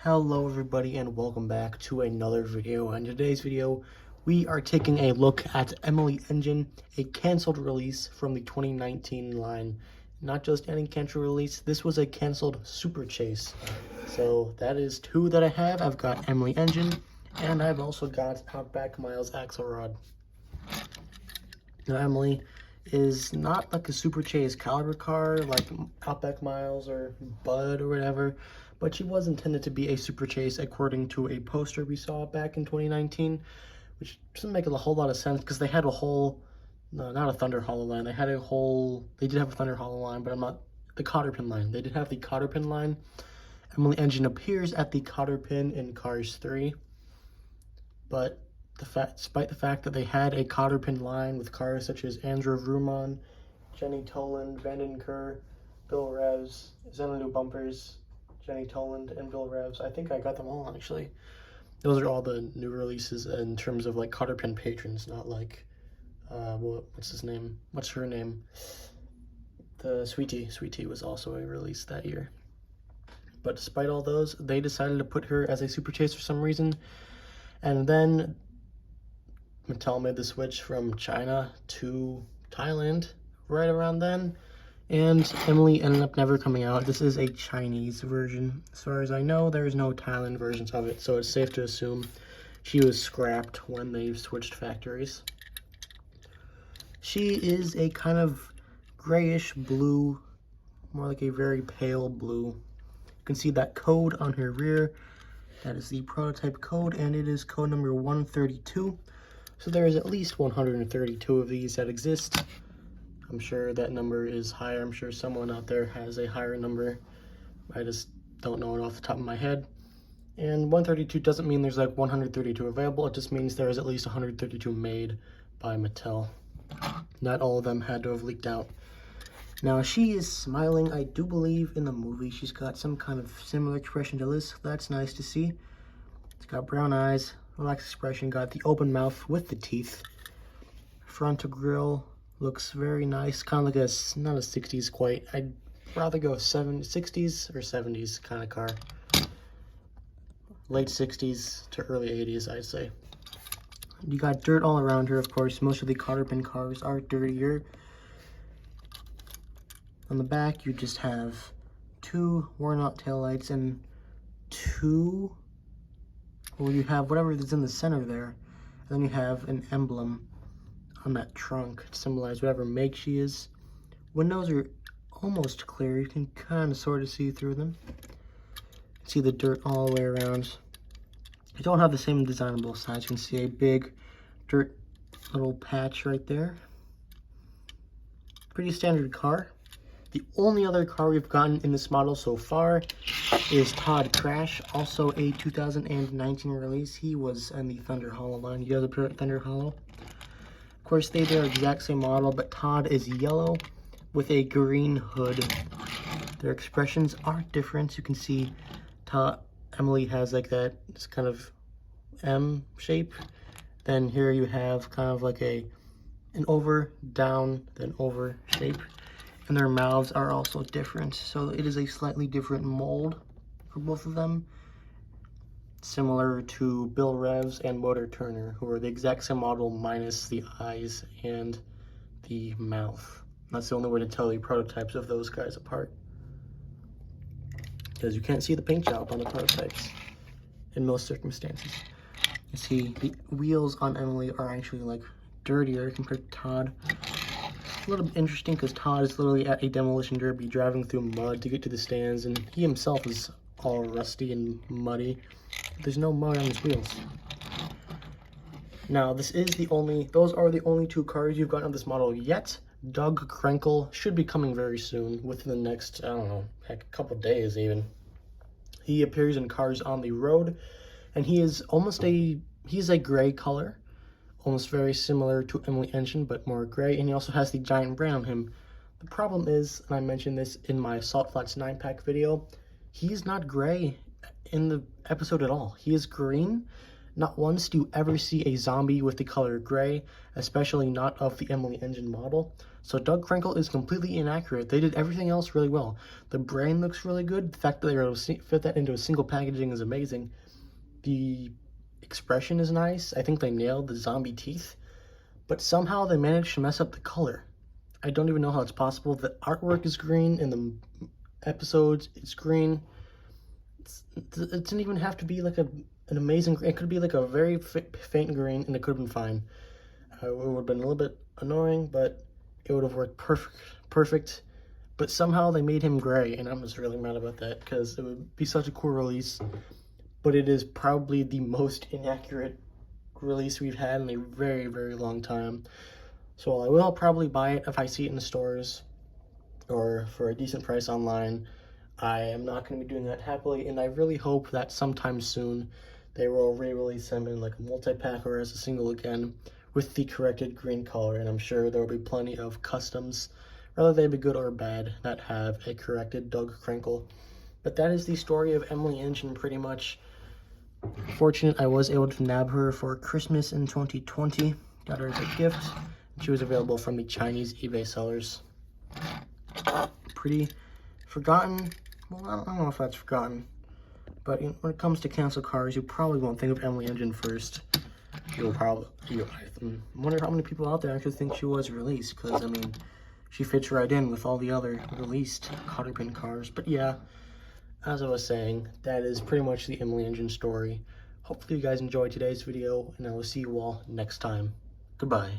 Hello everybody and welcome back to another video. In today's video, we are taking a look at Emily Engine, a canceled release from the 2019 line. Not just any canceled release, this was a canceled super chase. So that is two that I have. I've got Emily Engine and I've also got Outback Miles Axelrod. Now Emily is not like a super chase caliber car like Outback Miles or Bud or whatever, but she was intended to be a super chase according to a poster we saw back in 2019, which doesn't make a whole lot of sense because they had a whole, no, not a Thunder Hollow line. They had a whole, they did have a Thunder Hollow line, but I'm not, the Cotter pin line. They did have the Cotter pin line. Emily Engine appears at the Cotter pin in Cars 3, but despite the fact that they had a Cotter pin line with cars such as Andrew Vrooman, Jenny Toland, Vanden Kerr, Bill Revs, Xanadu Bumpers, Jenny Toland, and Bill Revs. I think I got them all actually. Those are all the new releases in terms of like Cotter pin patrons, not like what's his name? What's her name? The Sweetie. Sweetie was also a release that year. But despite all those, they decided to put her as a super chase for some reason, and then Mattel made the switch from China to Thailand right around then, and Emily ended up never coming out. This is a Chinese version. As far as I know, there is no Thailand versions of it, so it's safe to assume she was scrapped when they switched factories. She is a kind of grayish blue, more like a very pale blue. You can see that code on her rear. That is the prototype code, and it is code number 132. So there is at least 132 of these that exist. I'm sure that number is higher. I'm sure someone out there has a higher number. I just don't know it off the top of my head. And 132 doesn't mean there's like 132 available. It just means there is at least 132 made by Mattel. Not all of them had to have leaked out. Now she is smiling. I do believe in the movie she's got some kind of similar expression to this. That's nice to see. It's got brown eyes, relaxed expression, got the open mouth with the teeth. Frontal grille looks very nice, kind of like a, not a 60s quite. I'd rather go 60s or 70s kind of car. Late 60s to early 80s, I'd say. You got dirt all around her, of course. Most of the Cotter pin cars are dirtier. On the back, you just have two worn out taillights and two, well, you have whatever is in the center there, and then you have an emblem on that trunk to symbolize whatever make she is. Windows are almost clear. You can kind of sort of see through them. See the dirt all the way around. You don't have the same design on both sides. You can see a big dirt little patch right there. Pretty standard car. The only other car we've gotten in this model so far is Todd Crash, also a 2019 release. He was in the Thunder Hollow line. You guys appear at Thunder Hollow. Of course, they are the exact same model, but Todd is yellow with a green hood. Their expressions are different. You can see Emily has like that, this kind of M shape. Then here you have kind of like an over, down, then over shape. And their mouths are also different, so it is a slightly different mold for both of them, similar to Bill Revs and Motor Turner, who are the exact same model minus the eyes and the mouth. That's the only way to tell the prototypes of those guys apart, because you can't see the paint job on the prototypes in most circumstances. You see the wheels on Emily are actually like dirtier compared to Todd. A little bit interesting because Todd is literally at a demolition derby driving through mud to get to the stands, and he himself is all rusty and muddy. There's no mud on his wheels. Now those are the only two cars you've gotten on this model yet. Doug Krinkle should be coming very soon, within the next, I don't know, heck, a couple days even. He appears in Cars on the Road, and he's a gray color. Almost very similar to Emily Engine, but more gray, and he also has the giant brand on him. The problem is, and I mentioned this in my Salt Flats 9-pack video, he's not gray in the episode at all. He is green. Not once do you ever see a zombie with the color gray, especially not of the Emily Engine model. So Doug Krinkle is completely inaccurate. They did everything else really well. The brain looks really good. The fact that they were able to fit that into a single packaging is amazing. The expression is nice. I think they nailed the zombie teeth. But somehow they managed to mess up the color. I don't even know how it's possible. The artwork is green, and the episodes, it's green. It didn't even have to be like an amazing green. It could be like a very faint green, and it could have been fine. It would have been a little bit annoying, but it would have worked perfect. But somehow they made him gray, and I'm just really mad about that, because it would be such a cool release. But it is probably the most inaccurate release we've had in a very, very long time. So I will probably buy it if I see it in the stores or for a decent price online. I am not going to be doing that happily, and I really hope that sometime soon they will re-release them in like a multi-pack or as a single again with the corrected green color, and I'm sure there will be plenty of customs, whether they be good or bad, that have a corrected Doug Krinkle. But that is the story of Emily Engine, pretty much. Fortunate I was able to nab her for Christmas in 2020. Got her as a gift. She was available from the Chinese eBay sellers. Pretty forgotten. Well, I don't know if that's forgotten. But when it comes to cancel cars, you probably won't think of Emily Engine first. I wonder how many people out there actually think she was released, because, I mean, she fits right in with all the other released Cotter pin cars. But yeah, as I was saying, that is pretty much the Emily Engine story. Hopefully you guys enjoyed today's video, and I will see you all next time. Goodbye.